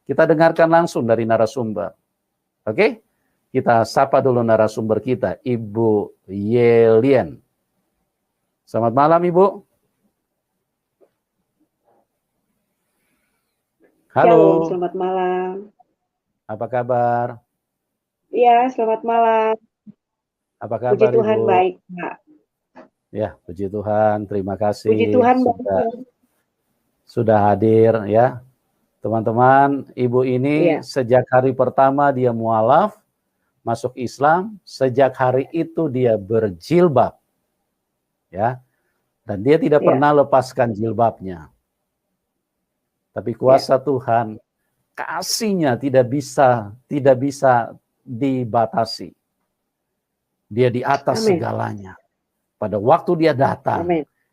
Kita dengarkan langsung dari narasumber. Oke? Kita sapa dulu narasumber kita, Ibu Yelien. Selamat malam, Ibu. Halo. Shalom, selamat malam. Apa kabar? Iya, selamat malam. Apa kabar, Puji Tuhan Ibu? baik, Pak. Ya, puji Tuhan. Terima kasih Puji Tuhan baik. sudah hadir ya. Teman-teman, Ibu ini sejak hari pertama dia mualaf, masuk Islam, sejak hari itu dia berjilbab. Ya. Dan dia tidak pernah lepaskan jilbabnya. Tapi kuasa Tuhan, kasih-Nya tidak bisa dibatasi. Dia di atas segalanya. Pada waktu dia datang,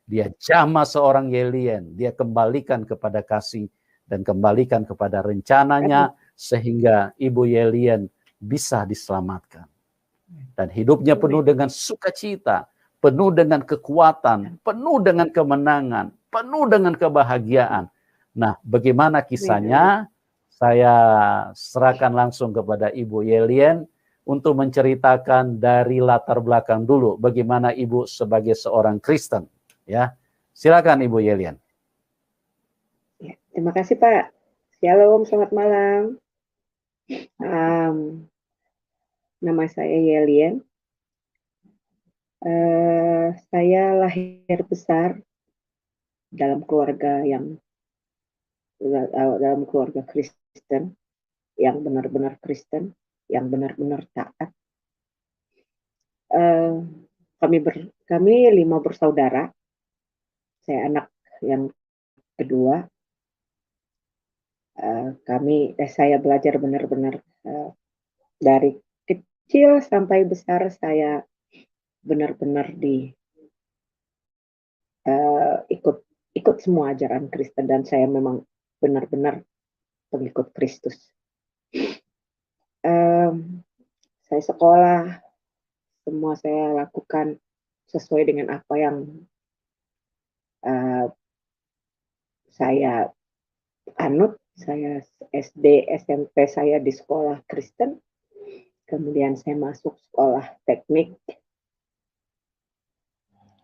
dia jamah seorang Yelien, dia kembalikan kepada kasih dan kembalikan kepada rencananya sehingga Ibu Yelien bisa diselamatkan. Dan hidupnya penuh dengan sukacita, penuh dengan kekuatan, penuh dengan kemenangan, penuh dengan kebahagiaan. Nah, bagaimana kisahnya? Saya serahkan langsung kepada Ibu Yelien untuk menceritakan dari latar belakang dulu bagaimana Ibu sebagai seorang Kristen, ya. Silakan Ibu Yelien. Ya, terima kasih Pak. Shalom, selamat malam. Nama saya Yelien. Saya lahir besar dalam keluarga Kristen, yang benar-benar Kristen, yang benar-benar taat. Kami 5 bersaudara. Saya anak yang kedua. Saya belajar benar-benar dari kecil sampai besar. Saya benar-benar ikut semua ajaran Kristen, dan saya memang benar-benar pengikut Kristus. Saya sekolah, semua saya lakukan sesuai dengan apa yang saya anut. Saya SD, SMP saya di sekolah Kristen, kemudian saya masuk sekolah teknik,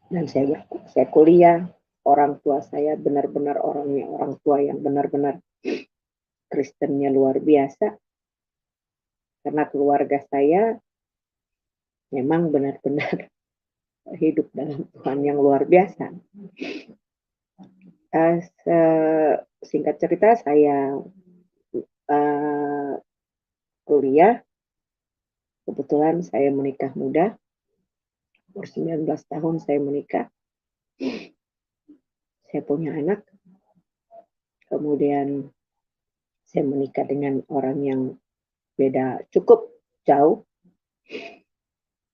dan saya kuliah. Orang tua saya benar-benar orang tua yang benar-benar Kristennya luar biasa, karena keluarga saya memang benar-benar hidup dalam Tuhan yang luar biasa. Singkat cerita, saya kuliah. Kebetulan saya menikah muda, umur 19 tahun saya menikah. Saya punya anak. Kemudian saya menikah dengan orang yang beda cukup jauh.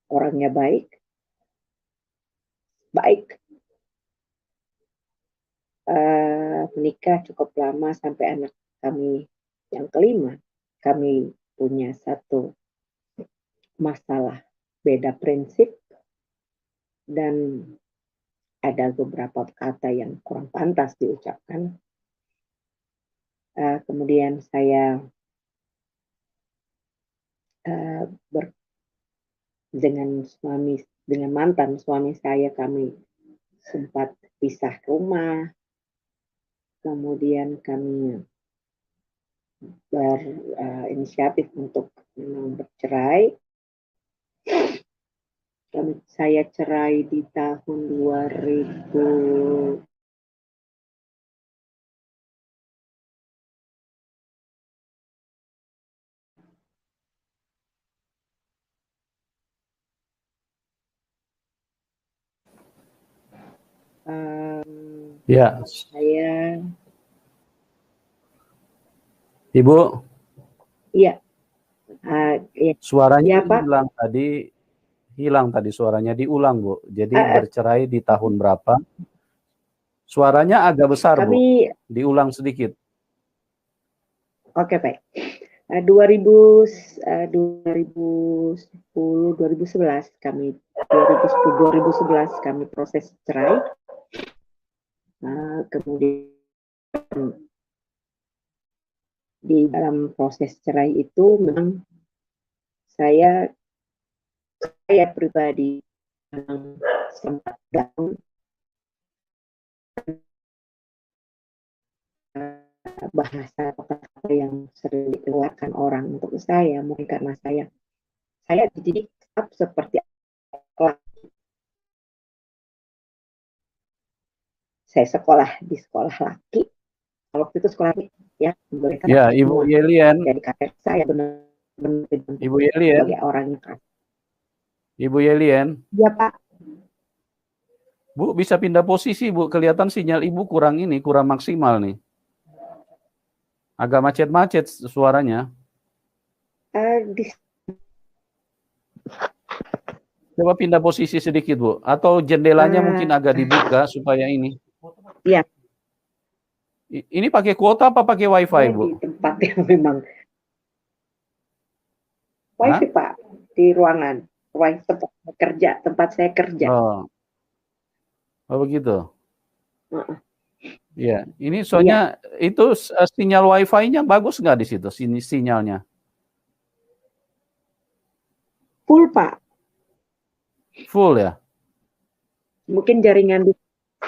Orangnya baik. Menikah cukup lama sampai anak kami yang kelima. Kami punya satu masalah beda prinsip, dan ada beberapa kata yang kurang pantas diucapkan. Kemudian saya dengan mantan suami saya, kami sempat pisah rumah. Kemudian kami berinisiatif untuk bercerai. Saya cerai di tahun 2000. Saya. Ibu. Iya. Suaranya hilang tadi suaranya, diulang Bu. Jadi bercerai di tahun berapa? Suaranya agak besar Bu. Diulang sedikit. Oke, baik. 2010, 2011 kami proses cerai. Kemudian di dalam proses cerai itu memang saya pribadi sempat down, bahasa kata-kata yang sering dikeluarkan orang untuk saya, mungkin karena saya dididik seperti laki. Saya sekolah di sekolah laki, kalau itu sekolah laki ya, ya Ibu Yelian. Jadi kakek saya benar-benar Ibu Yelian. sebagai orang yang kasar. Ibu Yelian. Iya Pak. Bu bisa pindah posisi Bu, kelihatan sinyal Ibu kurang maksimal nih. Agak macet-macet suaranya. Coba pindah posisi sedikit Bu, atau jendelanya mungkin agak dibuka supaya ini. Iya. Ini pakai kuota apa pakai WiFi Bu? Di tempat yang memang WiFi Pak, di ruangan. WiFi tempat saya kerja. Oh begitu. Iya, ini soalnya itu sinyal WiFi-nya bagus nggak di situ sinyalnya? Full Pak. Full ya? Mungkin jaringan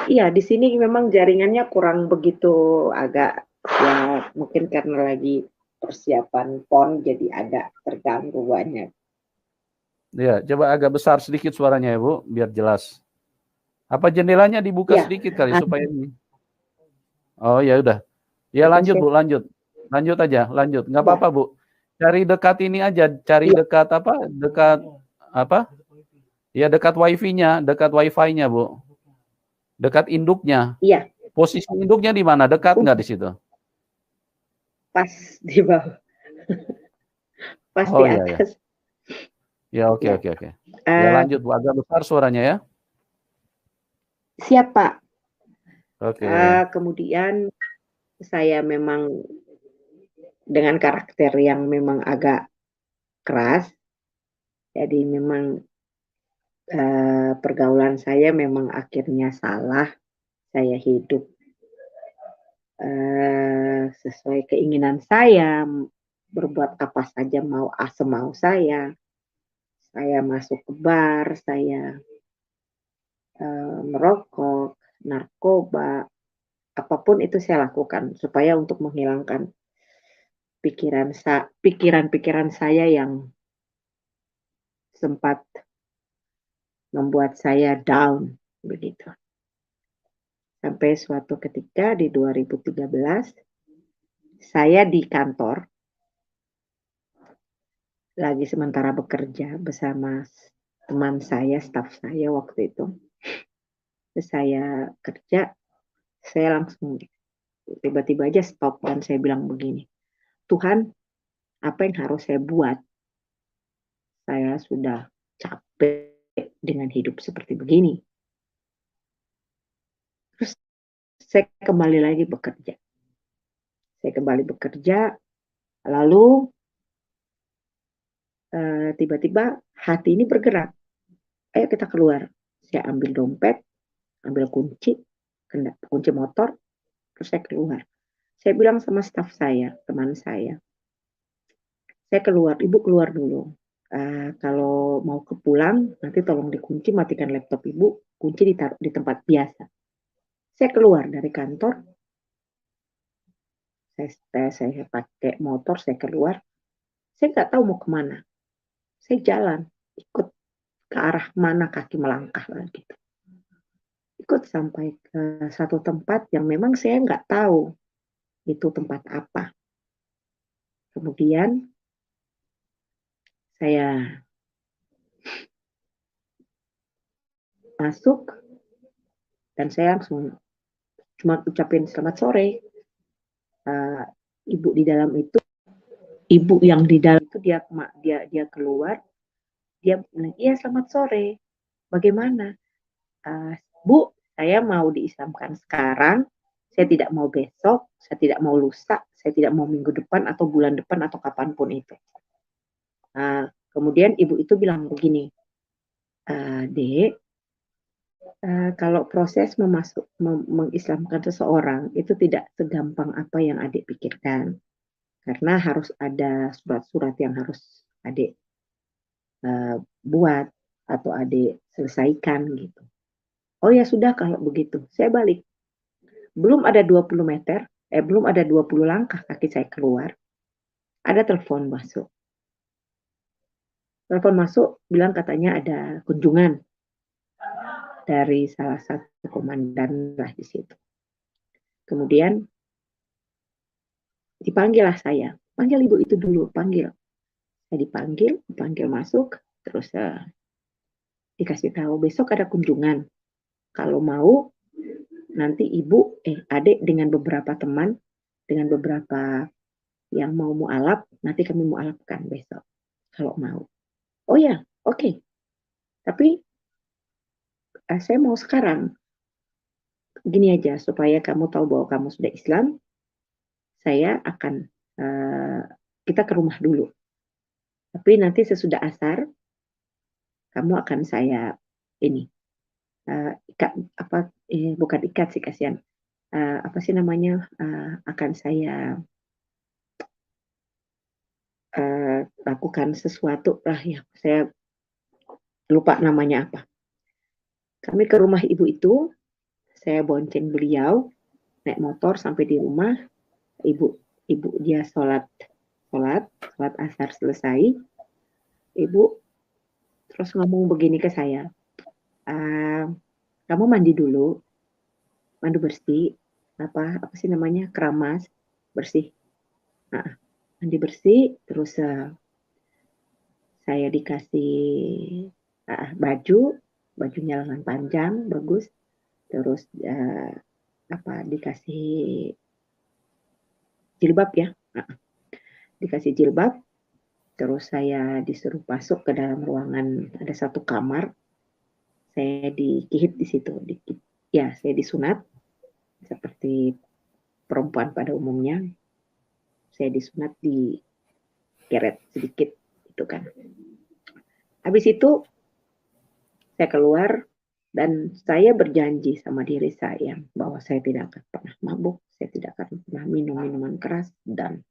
di sini memang jaringannya kurang begitu, agak ya mungkin karena lagi persiapan PON jadi agak terganggu banyak. Ya, coba agak besar sedikit suaranya ya Bu, biar jelas. Apa jendelanya dibuka sedikit kali supaya ini? Oh ya udah. Ya lanjut Bu, lanjut aja, lanjut. Nggak apa-apa Bu. Cari dekat ini aja, cari dekat apa? Ya dekat Wi-Fi-nya Bu. Dekat induknya. Iya. Posisi induknya di mana? Dekat nggak di situ? Pas di bawah. Pas di atas. Ya oke. Ya lanjut Bu, agak besar suaranya ya. Siap Pak. Oke. Kemudian saya memang dengan karakter yang memang agak keras, jadi memang pergaulan saya memang akhirnya salah. Saya hidup sesuai keinginan saya, berbuat apa saja semau saya. Saya masuk ke bar, saya merokok, narkoba, apapun itu saya lakukan supaya untuk menghilangkan pikiran-pikiran saya yang sempat membuat saya down begitu. Sampai suatu ketika di 2013 saya di kantor lagi sementara bekerja bersama teman saya, staf saya waktu itu. Saya kerja, saya langsung tiba-tiba aja stop dan saya bilang begini, Tuhan, apa yang harus saya buat? Saya sudah capek dengan hidup seperti begini. Terus saya kembali lagi bekerja. Lalu tiba-tiba hati ini bergerak. Ayo kita keluar. Saya ambil dompet, ambil kunci motor, terus saya keluar. Saya bilang sama staf saya, teman saya keluar, Ibu keluar dulu. Kalau mau pulang, nanti tolong dikunci, matikan laptop Ibu, kunci ditaruh di tempat biasa. Saya keluar dari kantor, saya pakai motor, saya keluar, saya nggak tahu mau kemana. Saya jalan, ikut ke arah mana kaki melangkah gitu. Ikut sampai ke satu tempat yang memang saya nggak tahu itu tempat apa. Kemudian saya masuk dan saya langsung cuma ucapin selamat sore. Ibu di dalam itu, ibu yang di dalam itu dia keluar, dia bilang, iya selamat sore, bagaimana? Bu, saya mau diislamkan sekarang, saya tidak mau besok, saya tidak mau lusa, saya tidak mau minggu depan atau bulan depan atau kapanpun itu. Kemudian ibu itu bilang begini, Dek, kalau proses mengislamkan seseorang itu tidak segampang apa yang adik pikirkan. karena harus ada surat-surat yang harus adik buat atau adik selesaikan gitu. Oh ya sudah kalau begitu, saya balik. Belum ada 20 meter, belum ada 20 langkah kaki saya keluar, ada telepon masuk. Telepon masuk bilang katanya ada kunjungan dari salah satu komandan lah di situ. Kemudian dipanggil lah saya, panggil ibu itu dulu, panggil. Saya dipanggil masuk, terus dikasih tahu besok ada kunjungan. Kalau mau nanti ibu, adik dengan beberapa teman, dengan beberapa yang mau mualaf, nanti kami mualafkan besok. Kalau mau. Oh ya, oke. Tapi saya mau sekarang. Gini aja, supaya kamu tahu bahwa kamu sudah Islam, saya akan, kita ke rumah dulu. Tapi nanti sesudah asar, kamu akan saya ini, ikat, bukan ikat sih kasihan, apa sih namanya, akan saya lakukan sesuatu lah ya, saya lupa namanya apa. Kami ke rumah ibu itu, saya bonceng beliau, naik motor sampai di rumah, ibu dia sholat asar selesai, ibu terus ngomong begini ke saya, kamu mandi dulu, mandi bersih, apa sih namanya, keramas, bersih. Nah, mandi bersih, terus saya dikasih bajunya lengan panjang, bagus, terus dikasih jilbab ya, dikasih jilbab, terus saya disuruh masuk ke dalam ruangan, ada satu kamar, saya dikihit di situ, saya disunat seperti perempuan pada umumnya, saya disunat di keret sedikit itu kan. Habis itu saya keluar dan saya berjanji sama diri saya bahwa saya tidak akan pernah mabuk, saya tidak akan pernah minum minuman keras, dan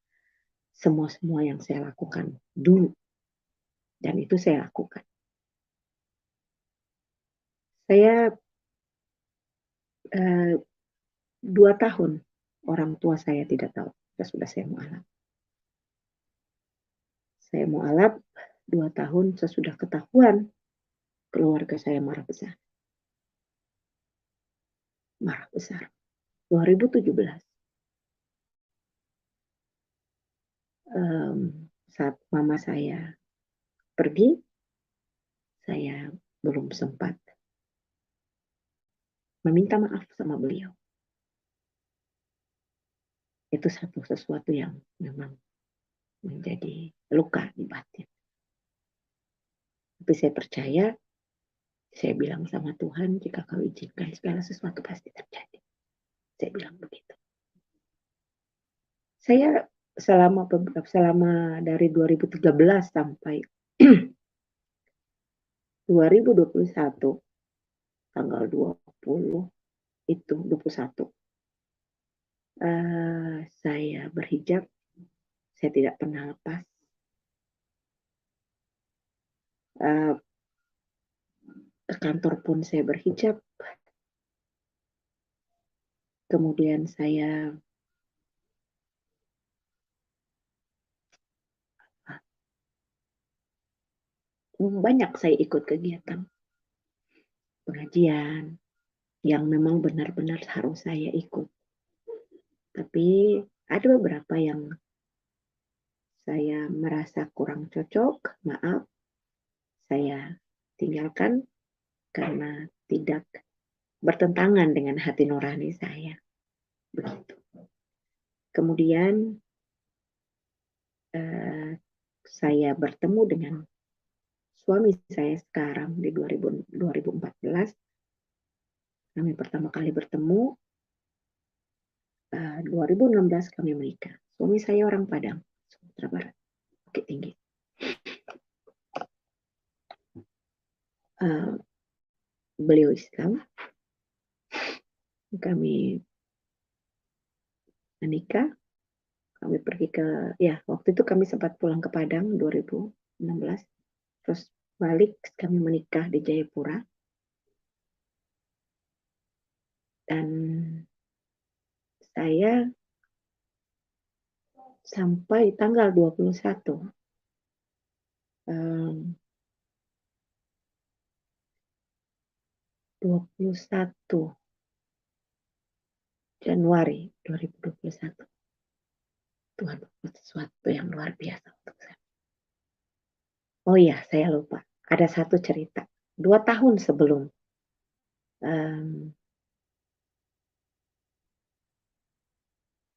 semua yang saya lakukan dulu, dan itu saya lakukan. Saya 2 tahun orang tua saya tidak tahu sesudah saya mualaf. Saya mualaf 2 tahun sesudah ketahuan, keluarga saya marah besar. Marah besar. 2017. Saat mama saya pergi, saya belum sempat meminta maaf sama beliau. Itu sesuatu yang memang menjadi luka di batin. Tapi saya percaya, saya bilang sama Tuhan, jika kau izinkan segala sesuatu pasti terjadi. Saya bilang begitu. Saya selama dari 2013 sampai 2021, tanggal 20 itu 21, saya berhijab, saya tidak pernah lepas. Ke kantor pun saya berhijab. Kemudian saya banyak saya ikut kegiatan pengajian yang memang benar-benar harus saya ikut. Tapi ada beberapa yang saya merasa kurang cocok, maaf, saya tinggalkan karena tidak bertentangan dengan hati nurani saya. Begitu. Kemudian saya bertemu dengan suami saya sekarang di 2014. Kami pertama kali bertemu 2016 kami menikah. Suami saya orang Padang, Sumatera Barat, Bukit Tinggi. Beliau Islam. Kami menikah. kami pergi ke, ya waktu itu kami sempat pulang ke Padang 2016, terus balik kami menikah di Jayapura. Dan saya sampai tanggal 21 Januari 2021 Tuhan berbuat sesuatu yang luar biasa untuk saya. Oh iya, saya lupa. Ada satu cerita. 2 tahun sebelum 2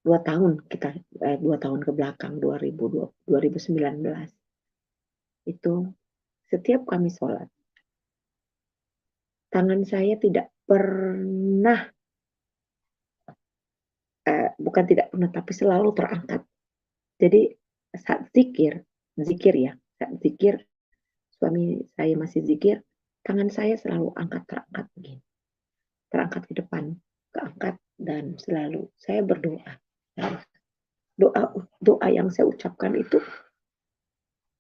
tahun kita 2 tahun ke belakang 2019 itu setiap kami sholat tangan saya tidak pernah bukan tidak pernah tapi selalu terangkat. Jadi saat zikir ya, saat zikir suami saya masih zikir, tangan saya selalu terangkat begini. Terangkat ke depan, keangkat dan selalu saya berdoa. Doa yang saya ucapkan itu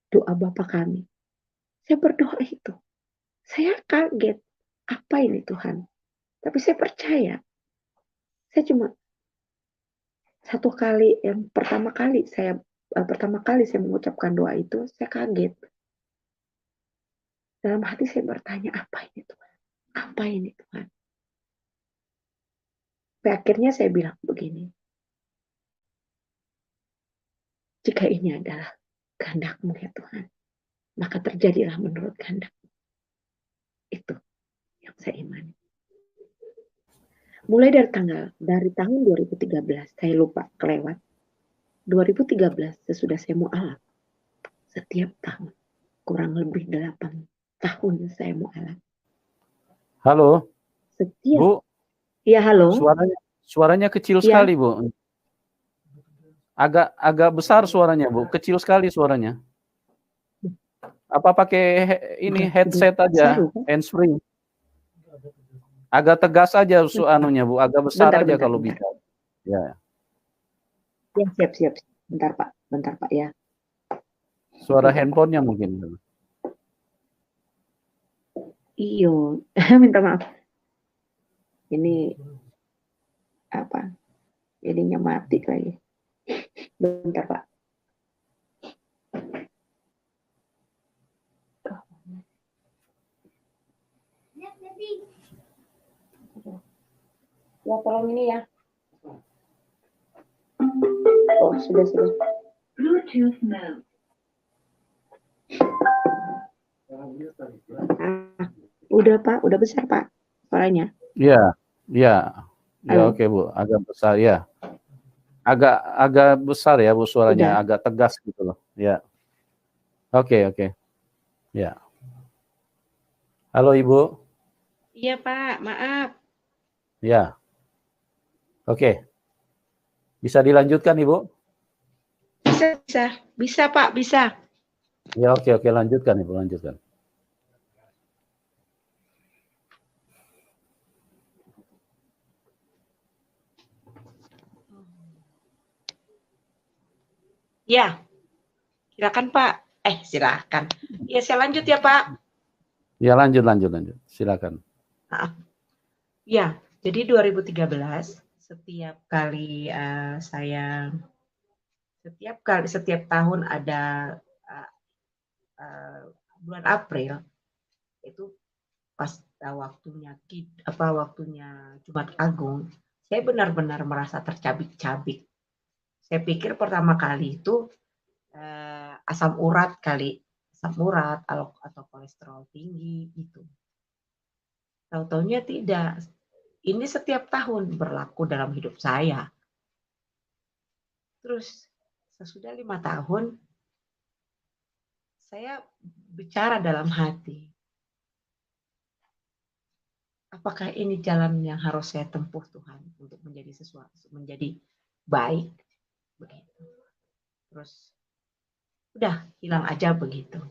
doa Bapa kami. Saya berdoa itu. Saya kaget. Apa ini Tuhan? Tapi saya percaya. Saya cuma satu kali, yang pertama kali saya mengucapkan doa itu, saya kaget. Dalam hati saya bertanya, apa ini Tuhan? Apa ini Tuhan? Sampai akhirnya saya bilang begini. Jika ini adalah kehendak-Mu ya Tuhan, maka terjadilah menurut kehendak-Mu. Itu yang saya imani. Mulai dari tahun 2013, saya lupa kelewat. 2013 sesudah saya mualaf, setiap tahun kurang lebih 8 tahun saya mualaf. Halo, Setiap. Bu. Iya, halo. Suaranya kecil sekali, Bu. Agak besar suaranya, Bu. Kecil sekali suaranya. Apa pakai ini headset aja, handsfree? Agak tegas aja suanunya, Bu. Agak besar aja kalau bisa. Ya. Ya, siap. Bentar Pak ya. Suara handphonenya mungkin. Iyo, minta maaf. Ini apa? Jadinya mati lagi. Bentar Pak. Ya tolong ini ya. Oh sudah. Bluetooth mode. Udah Pak, udah besar Pak suaranya. Iya. Oke Bu, agak besar ya. Agak besar ya Bu suaranya, agak tegas gitu loh. Ya. Oke. Ya. Halo Ibu. Iya Pak, maaf. Ya. Oke. Bisa dilanjutkan Ibu? Bisa Pak, bisa. Ya oke, lanjutkan Ibu, lanjutkan. Ya, silakan Pak. Silakan. Ya saya lanjut ya Pak. Ya lanjut. Silakan. Ya, jadi 2013 setiap tahun ada bulan April itu pas waktunya Jumat Agung, saya benar-benar merasa tercabik-cabik. Saya pikir pertama kali itu asam urat atau kolesterol tinggi gitu. Tahu-taunya tidak. Ini setiap tahun berlaku dalam hidup saya. Terus sesudah 5 tahun saya bicara dalam hati. Apakah ini jalan yang harus saya tempuh Tuhan untuk menjadi baik begitu. Terus udah hilang aja begitu.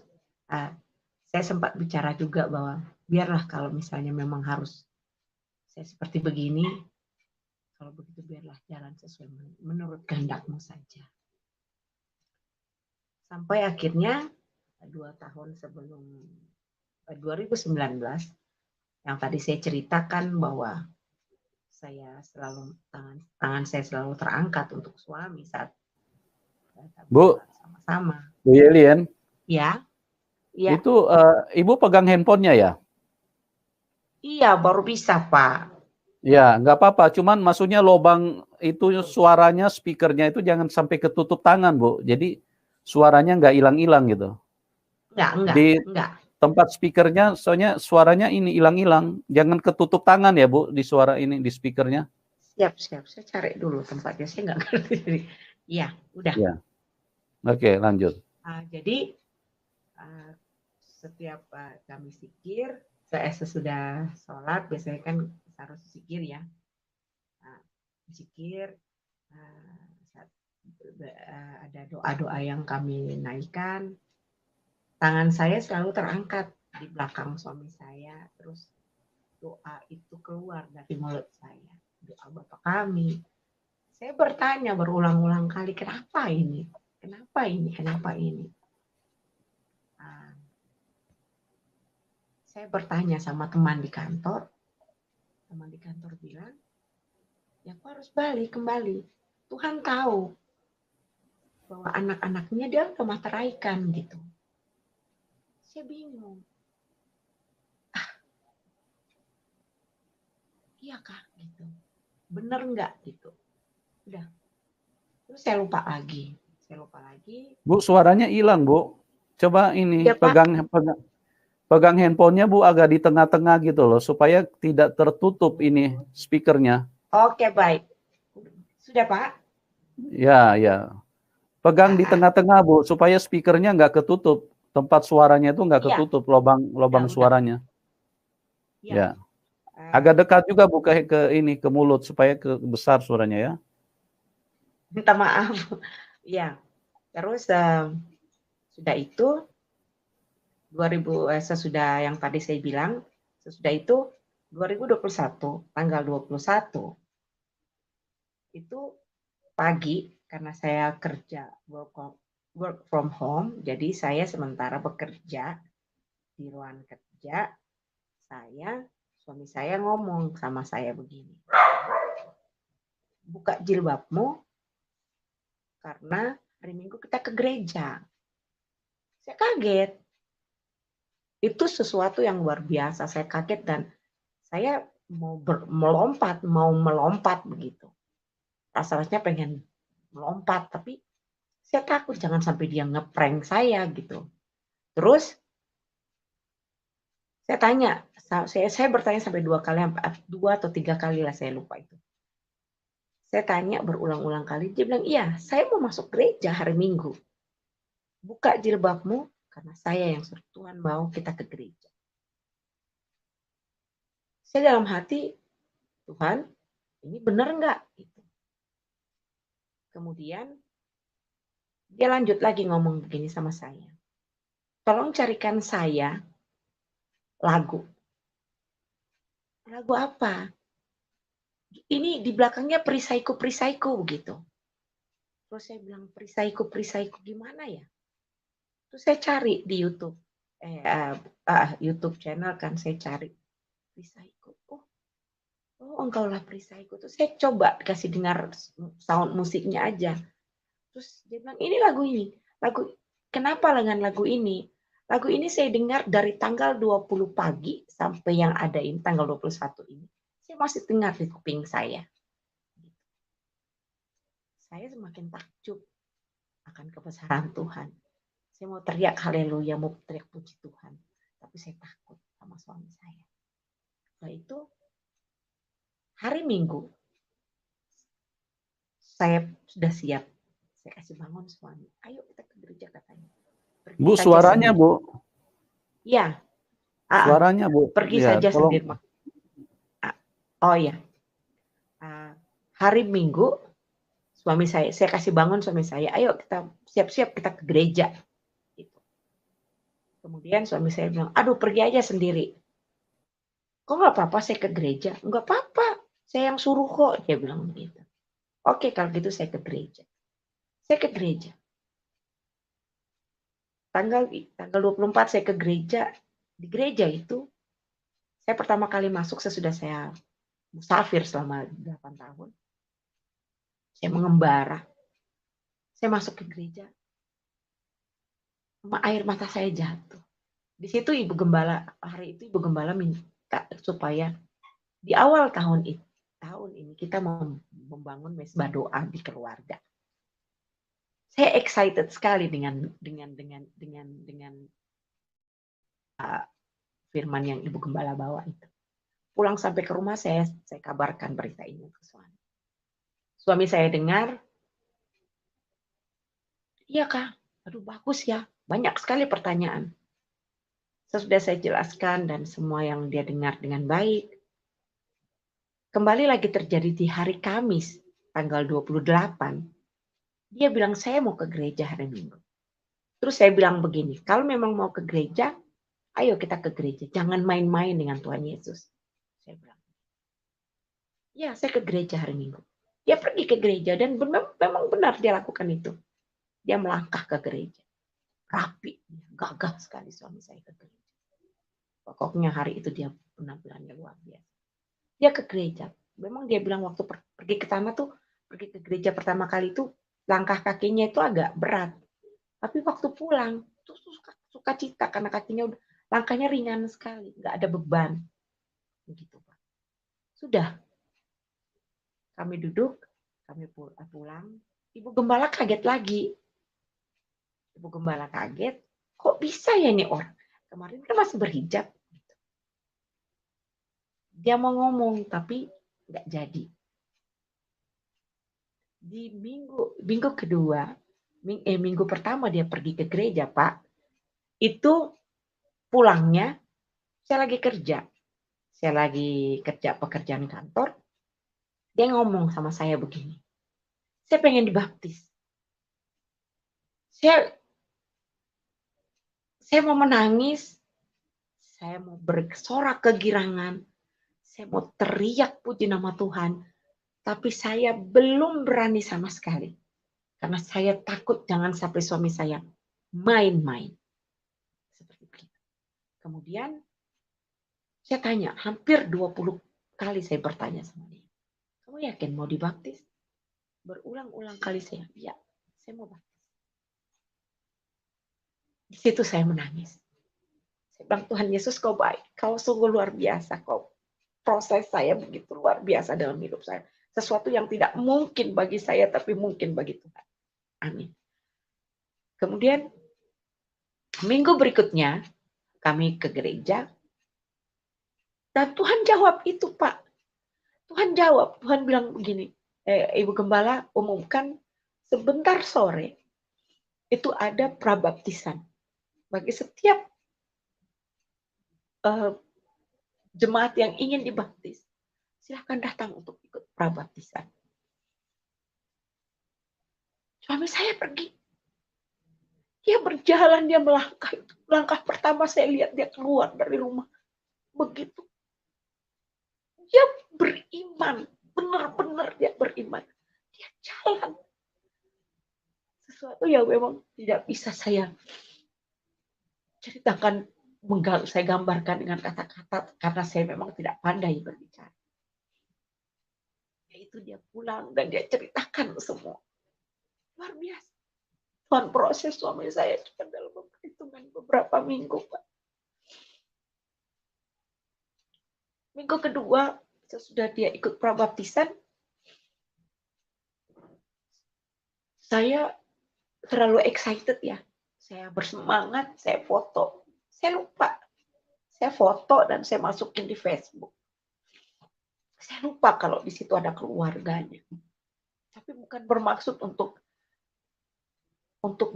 Saya sempat bicara juga bahwa biarlah kalau misalnya memang harus saya seperti begini, kalau begitu biarlah jalan sesuai menurut kehendak-Mu saja. Sampai akhirnya 2 tahun sebelum 2019 yang tadi saya ceritakan bahwa saya selalu tangan saya selalu terangkat untuk suami saat Bu, sama-sama. Bu Yelien, Ya, ya, itu Ibu pegang handphonenya ya? iya baru bisa Pak. Ya, nggak apa-apa. Cuman maksudnya lobang itu suaranya, speakernya itu jangan sampai ketutup tangan, Bu. Jadi suaranya nggak hilang-hilang gitu. Di Enggak. tempat speakernya, soalnya suaranya ini hilang-hilang. Jangan ketutup tangan ya, Bu, di suara ini, di speakernya. Siap. Saya cari dulu tempatnya. Saya nggak ngerti. Iya, udah. Ya. Oke, lanjut. Jadi setiap kami zikir, sesudah sholat biasanya kan harus zikir ya. Zikir, ada doa-doa yang kami naikkan. Tangan saya selalu terangkat di belakang suami saya, terus doa itu keluar dari mulut saya. Doa Bapa kami. Saya bertanya berulang-ulang kali, kenapa ini? Kenapa ini? Kenapa ini? Saya bertanya sama teman di kantor. Teman di kantor bilang, ya aku harus balik kembali. Tuhan tahu bahwa anak-anaknya dia udah materaikan gitu. Saya bingung. Iya kah gitu? Bener nggak gitu? Udah. Terus saya lupa lagi. Bu, suaranya hilang, Bu. Coba ini Ya, pegang handphonenya, Bu, agak di tengah-tengah gitu loh, supaya tidak tertutup ini speakernya. Oke, baik. Sudah, Pak? Ya. Pegang di tengah-tengah, Bu, supaya speakernya nggak ketutup. Tempat suaranya itu nggak ketutup, lubang suaranya. Ya. Agak dekat juga, Bu, ke mulut, supaya besar suaranya ya. Minta maaf. Ya. Terus sudah itu sesudah yang tadi saya bilang, sesudah itu 2021 tanggal 21 itu pagi karena saya kerja work from home, jadi saya sementara bekerja di ruang kerja. Suami saya ngomong sama saya begini, buka jilbabmu karena hari Minggu kita ke gereja. Saya kaget. Itu sesuatu yang luar biasa. Saya kaget dan saya mau melompat begitu. Rasanya pengen melompat, tapi saya takut jangan sampai dia ngeprank saya gitu. Terus saya tanya, saya bertanya sampai 2 atau 3 kali lah, saya lupa itu. Saya tanya berulang-ulang kali, dia bilang, iya, saya mau masuk gereja hari Minggu. Buka jilbabmu, karena saya yang suruh Tuhan mau kita ke gereja. Saya dalam hati, Tuhan, ini benar nggak? Gitu. Kemudian, dia lanjut lagi ngomong begini sama saya. Tolong carikan saya lagu. Lagu apa? Ini di belakangnya perisaiku begitu. Terus saya bilang, perisaiku gimana ya? Terus saya cari di YouTube. YouTube channel kan saya cari. Perisaiku. Oh, engkaulah perisaiku. Terus saya coba kasih dengar sound musiknya aja. Terus dia bilang, ini lagu ini. Kenapa dengan lagu ini? Lagu ini saya dengar dari tanggal 20 pagi sampai yang ada ini, tanggal 21 ini. Saya masih dengar di kuping saya. Saya semakin takjub akan kebesaran Tuhan. Saya mau teriak haleluya, mau teriak puji Tuhan. Tapi saya takut sama suami saya. Setelah itu, hari Minggu, saya sudah siap. Saya kasih bangun suami. Ayo kita ke gereja katanya. Bu, suaranya sendiri. Bu. Iya. Suaranya Bu. Pergi ya, saja tolong. Sendiri. Oh ya. Hari Minggu, saya kasih bangun suami saya. Ayo kita siap-siap kita ke gereja. Gitu. Kemudian suami saya bilang, aduh pergi aja sendiri. Kok nggak apa-apa saya ke gereja? Nggak apa-apa. Saya yang suruh kok. Dia bilang begitu. Oke, kalau gitu saya ke gereja. Saya ke gereja. tanggal 24 saya ke gereja. Di gereja itu saya pertama kali masuk sesudah saya musafir selama 8 tahun. Saya mengembara. Saya masuk ke gereja. Air mata saya jatuh. Di situ Ibu Gembala, hari itu Ibu Gembala minta supaya di awal tahun ini kita membangun mesbah doa di keluarga. Saya excited sekali dengan firman yang Ibu Gembala bawa itu. Pulang sampai ke rumah saya kabarkan berita ini ke suami. Suami saya dengar, iya Kak, aduh bagus ya, banyak sekali pertanyaan. Sesudah saya jelaskan dan semua yang dia dengar dengan baik, kembali lagi terjadi di hari Kamis, tanggal 28. Dia bilang, saya mau ke gereja hari Minggu. Terus saya bilang begini, kalau memang mau ke gereja, ayo kita ke gereja. Jangan main-main dengan Tuhan Yesus. Saya bilang, ya saya ke gereja hari Minggu. Dia pergi ke gereja dan memang benar dia lakukan itu. Dia melangkah ke gereja. Rapi, gagah sekali suami saya ke gereja. Pokoknya hari itu dia penampilannya luar biasa. Dia ke gereja. Memang dia bilang waktu pergi ke sana tuh, pergi ke gereja pertama kali itu, langkah kakinya itu agak berat. Tapi waktu pulang, tuh suka cita karena kakinya udah, langkahnya ringan sekali, nggak ada beban. Begitu Pak. Sudah, kami duduk, kami pulang. Ibu Gembala kaget lagi. Ibu Gembala kaget, kok bisa ya nih orang? Kemarin kan masih berhijab. Dia mau ngomong, tapi nggak jadi. Di minggu kedua, minggu pertama dia pergi ke gereja, Pak. Itu pulangnya, saya lagi kerja. Saya lagi kerja pekerjaan kantor. Dia ngomong sama saya begini. Saya pengen dibaptis. Saya mau menangis. Saya mau bersorak kegirangan. Saya mau teriak puji nama Tuhan. Tapi saya belum berani sama sekali. Karena saya takut jangan sampai suami saya main-main. Seperti itu. Kemudian saya tanya, hampir 20 kali saya bertanya sama dia. Kamu yakin mau dibaptis? Berulang-ulang kali saya mau baptis. Di situ saya menangis. Saya bilang, Tuhan Yesus kau baik. Kau sungguh luar biasa. Kau proses saya begitu luar biasa dalam hidup saya. Sesuatu yang tidak mungkin bagi saya, tapi mungkin bagi Tuhan. Amin. Kemudian, minggu berikutnya, kami ke gereja. Dan Tuhan jawab itu, Pak. Tuhan jawab. Tuhan bilang begini. Ibu Gembala umumkan sebentar sore itu ada prabaptisan. Bagi setiap jemaat yang ingin dibaptis, silahkan datang untuk ikut prabaptisan. Suami saya pergi. Dia berjalan, dia melangkah. Langkah pertama saya lihat dia keluar dari rumah. Begitu. Dia beriman. Benar-benar dia beriman. Dia jalan. Sesuatu yang memang tidak bisa saya ceritakan, saya gambarkan dengan kata-kata karena saya memang tidak pandai berbicara. Yaitu dia pulang dan dia ceritakan semua. Luar biasa. Tuhan proses suami saya cuma dalam hitungan beberapa minggu, Pak. Minggu kedua, sesudah dia ikut prabaptisan, saya terlalu excited ya. Saya bersemangat, saya foto. Saya lupa. Saya foto dan saya masukin di Facebook. Saya lupa kalau di situ ada keluarganya. Tapi bukan bermaksud untuk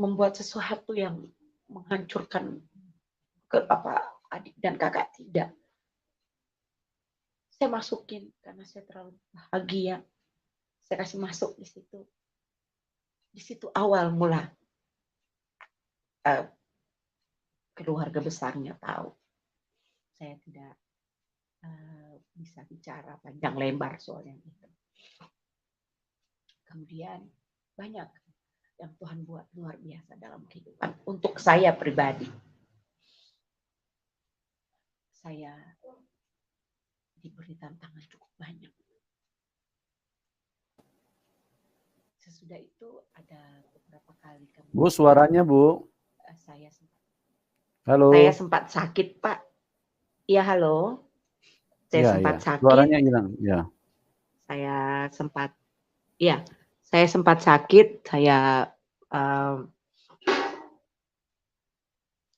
membuat sesuatu yang menghancurkan adik dan kakak, tidak. Saya masukin karena saya terlalu bahagia. Saya kasih masuk di situ. Di situ awal mula keluarga besarnya tahu. Saya tidak bisa bicara panjang lebar soal yang itu. Kemudian banyak. yang Tuhan buat luar biasa dalam kehidupan. Untuk saya pribadi, saya diberi tantangan cukup banyak. Sesudah itu ada beberapa kali Bu, suaranya Bu. Saya sempat sakit, Pak. Iya, halo. Saya sempat sakit. Suaranya hilang. Ya. Saya sempat sakit. Saya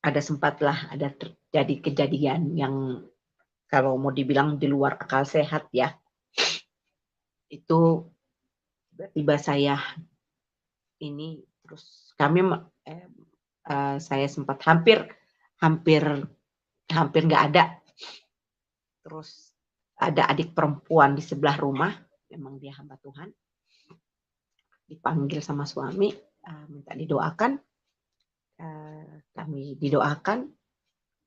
ada terjadi kejadian yang kalau mau dibilang di luar akal sehat ya. Itu tiba-tiba saya ini terus saya sempat hampir nggak ada. Terus ada adik perempuan di sebelah rumah, memang dia hamba Tuhan. Dipanggil sama suami, minta didoakan. Kami didoakan.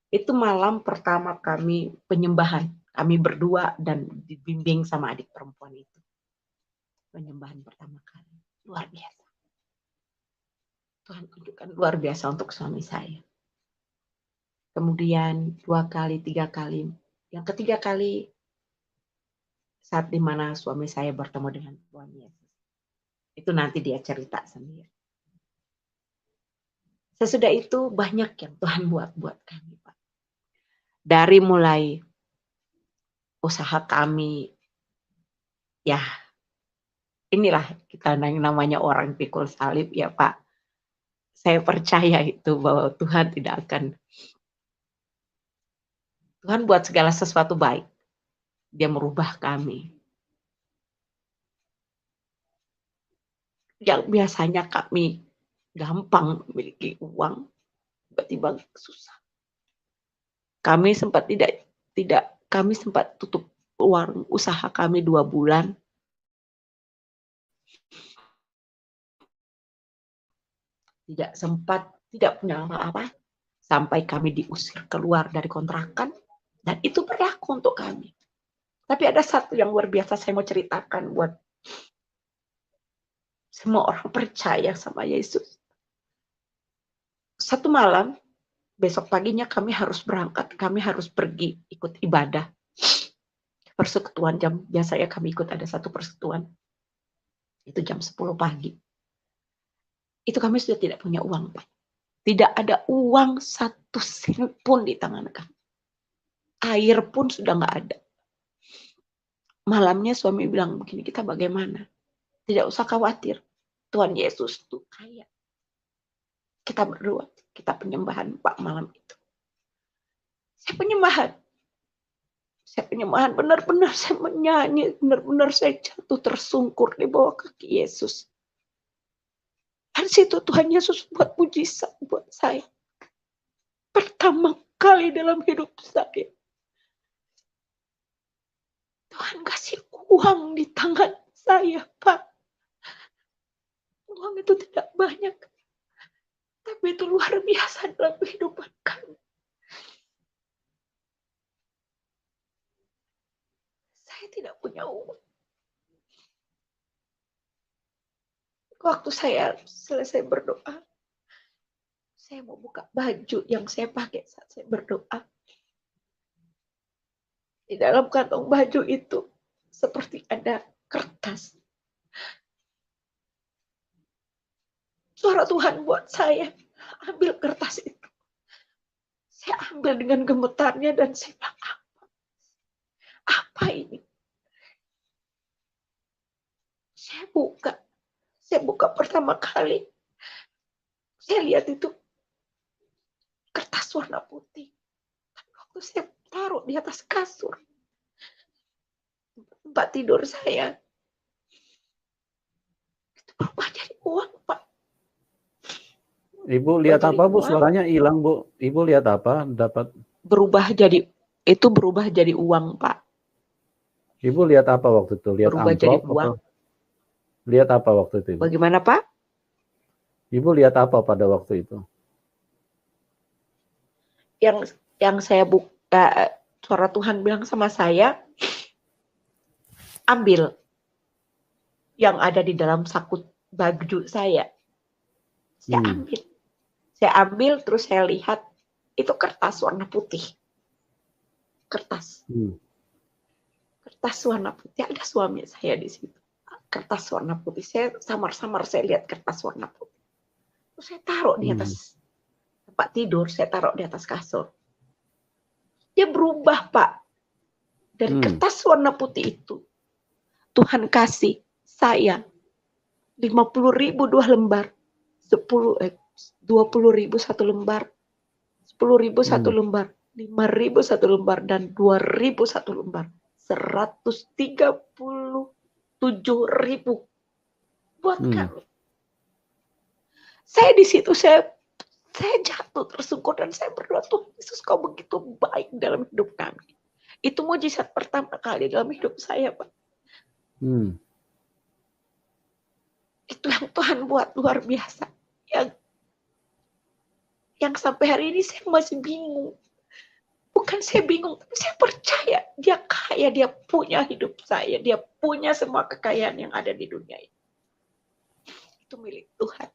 Itu malam pertama kami penyembahan. Kami berdua dan dibimbing sama adik perempuan itu. Penyembahan pertama kali. Luar biasa. Tuhan tunjukkan luar biasa untuk suami saya. Kemudian 2 kali, 3 kali. Yang ketiga kali saat dimana suami saya bertemu dengan Tuhan Yesus. Itu nanti dia cerita sendiri. Sesudah itu banyak yang Tuhan buat kami, Pak. Dari mulai usaha kami, ya inilah kita namanya orang pikul salib ya Pak. Saya percaya itu bahwa Tuhan Tuhan buat segala sesuatu baik. Dia merubah kami. Yang biasanya kami gampang memiliki uang, tiba-tiba susah. Kami sempat kami sempat tutup warung usaha kami 2 bulan. Tidak punya apa-apa sampai kami diusir keluar dari kontrakan, dan itu berlaku untuk kami. Tapi ada satu yang luar biasa saya mau ceritakan buat semua orang percaya sama Yesus. Satu malam, besok paginya kami harus berangkat, kami harus pergi ikut ibadah. Persekutuan biasanya kami ikut ada satu persekutuan. Itu jam 10 pagi. Itu kami sudah tidak punya uang, Pak. Tidak ada uang 1 sen pun di tangan kami. Air pun sudah nggak ada. Malamnya suami bilang begini, kita bagaimana? Tidak usah khawatir. Tuhan Yesus tuh kaya. Kita berdua, kita penyembahan Pak malam itu. Saya penyembahan benar-benar saya menyanyi, benar-benar saya jatuh tersungkur di bawah kaki Yesus. Dan situ Tuhan Yesus buat mujizat buat saya. Pertama kali dalam hidup saya. Tuhan kasih uang di tangan saya, Pak. Uang itu tidak banyak. Tapi itu luar biasa dalam kehidupan kami. Saya tidak punya uang. Waktu saya selesai berdoa, saya mau buka baju yang saya pakai saat saya berdoa. Di dalam kantong baju itu seperti ada kertas. Suara Tuhan buat saya, ambil kertas itu. Saya ambil dengan gemetarnya dan saya bilang, apa ini? Saya buka pertama kali. Saya lihat itu kertas warna putih. Tapi waktu saya taruh di atas kasur, tempat tidur saya, itu berubah jadi uang, Pak. Ibu lihat apa, Bu? Suaranya hilang, Bu. Ibu lihat apa? Berubah jadi uang, Pak. Ibu lihat apa waktu itu? Lihat berubah jadi uang. Lihat apa waktu itu, Ibu? Bagaimana, Pak? Ibu lihat apa pada waktu itu? Yang saya buka, suara Tuhan bilang sama saya, ambil yang ada di dalam saku baju saya. Saya ambil terus saya lihat itu kertas warna putih. Kertas warna putih, ada suami saya di situ. Kertas warna putih, saya samar-samar saya lihat kertas warna putih. Terus saya taruh di atas tempat tidur, saya taruh di atas kasur. Dia berubah, Pak. Dari kertas warna putih itu, Tuhan kasih saya 50.000 2 lembar, 20.000 1 lembar, 10.000 1 lembar, 5.000 1 lembar, dan 2.000 1 lembar. 137.000 buat kami. Saya di situ saya jatuh tersungkur dan saya berdoa, Tuhan Yesus, Kau begitu baik dalam hidup kami. Itu mujizat pertama kali dalam hidup saya, Pak. Itu yang Tuhan buat luar biasa. Yang sampai hari ini saya masih bingung. Bukan saya bingung, tapi saya percaya Dia kaya, Dia punya hidup saya, Dia punya semua kekayaan yang ada di dunia ini. Itu milik Tuhan.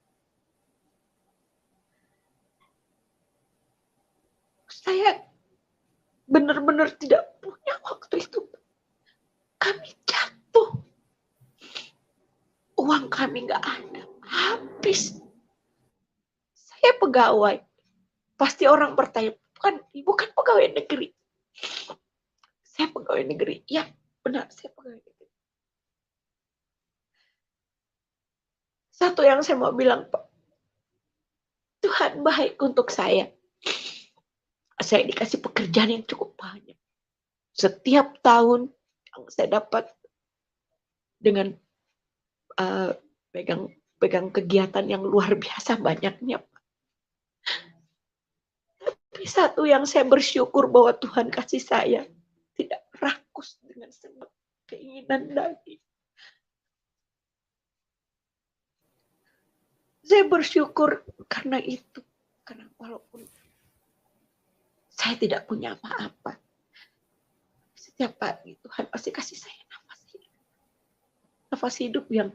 Saya benar-benar tidak punya waktu itu. Kami jatuh. Uang kami nggak ada, habis. Saya pegawai. Pasti orang bertanya, Ibu kan pegawai negeri. Saya pegawai negeri. Ya, benar, saya pegawai negeri. Satu yang saya mau bilang, Pak, Tuhan baik untuk saya. Saya dikasih pekerjaan yang cukup banyak. Setiap tahun yang saya dapat dengan pegang kegiatan yang luar biasa banyaknya. Tapi satu yang saya bersyukur bahwa Tuhan kasih saya tidak rakus dengan semua keinginan daging. Saya bersyukur karena itu. Karena walaupun saya tidak punya apa-apa, setiap pagi Tuhan pasti kasih saya nafas hidup. Nafas hidup yang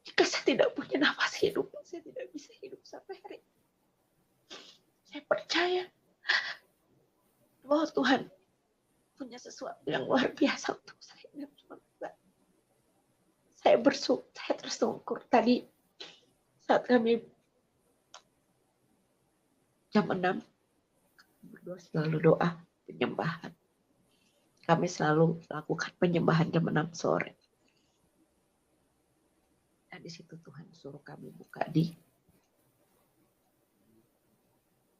jika saya tidak punya nafas hidup, saya tidak bisa hidup sampai hari ini. Saya percaya bahwa Tuhan punya sesuatu yang luar biasa untuk saya. Saya tersungkur tadi saat kami jam 6 berdua selalu doa penyembahan. Kami selalu lakukan penyembahan jam 6 sore. Dan di situ Tuhan suruh kami buka di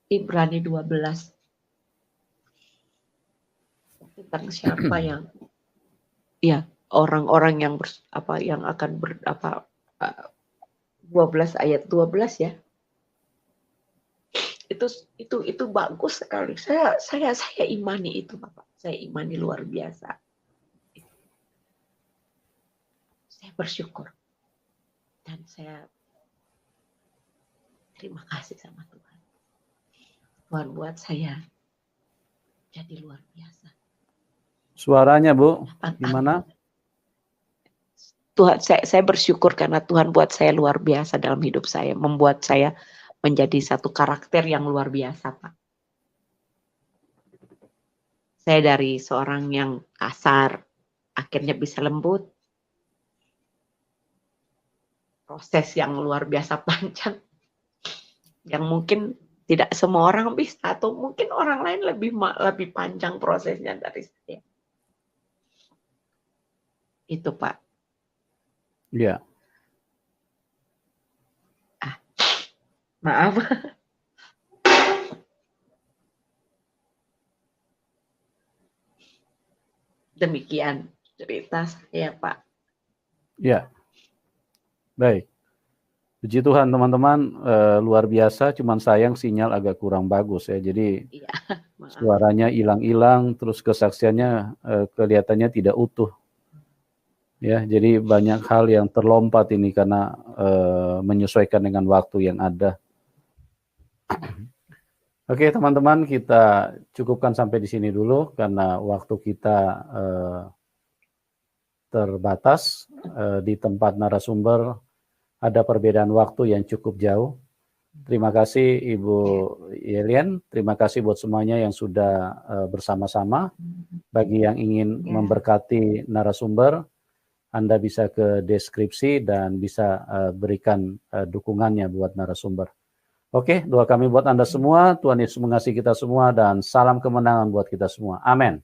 Ibrani 12 tentang siapa yang orang-orang yang yang akan 12 ayat 12 ya. Itu bagus sekali. Saya imani itu, Bapak. Saya imani luar biasa. Saya bersyukur dan saya terima kasih sama Tuhan. Tuhan buat saya jadi luar biasa. Suaranya, Bu, gimana? Tuhan, saya bersyukur karena Tuhan buat saya luar biasa dalam hidup saya, membuat saya menjadi satu karakter yang luar biasa, Pak. Saya dari seorang yang kasar, akhirnya bisa lembut. Proses yang luar biasa panjang, yang mungkin tidak semua orang bisa, atau mungkin orang lain lebih panjang prosesnya dari saya. Itu, Pak. Iya. Maaf. Demikian cerita saya, Pak. Ya. Baik. Puji Tuhan, teman-teman, luar biasa, cuman sayang sinyal agak kurang bagus ya. Jadi suaranya hilang-hilang, terus kesaksiannya kelihatannya tidak utuh. Ya, jadi banyak hal yang terlompat ini karena menyesuaikan dengan waktu yang ada. Oke, teman-teman, kita cukupkan sampai di sini dulu karena waktu kita terbatas, di tempat narasumber ada perbedaan waktu yang cukup jauh. Terima kasih Ibu Yelian, terima kasih buat semuanya yang sudah bersama-sama. Bagi yang ingin memberkati narasumber, Anda bisa ke deskripsi dan bisa berikan dukungannya buat narasumber. Oke, doa kami buat Anda semua, Tuhan Yesus mengasihi kita semua, dan salam kemenangan buat kita semua. Amin.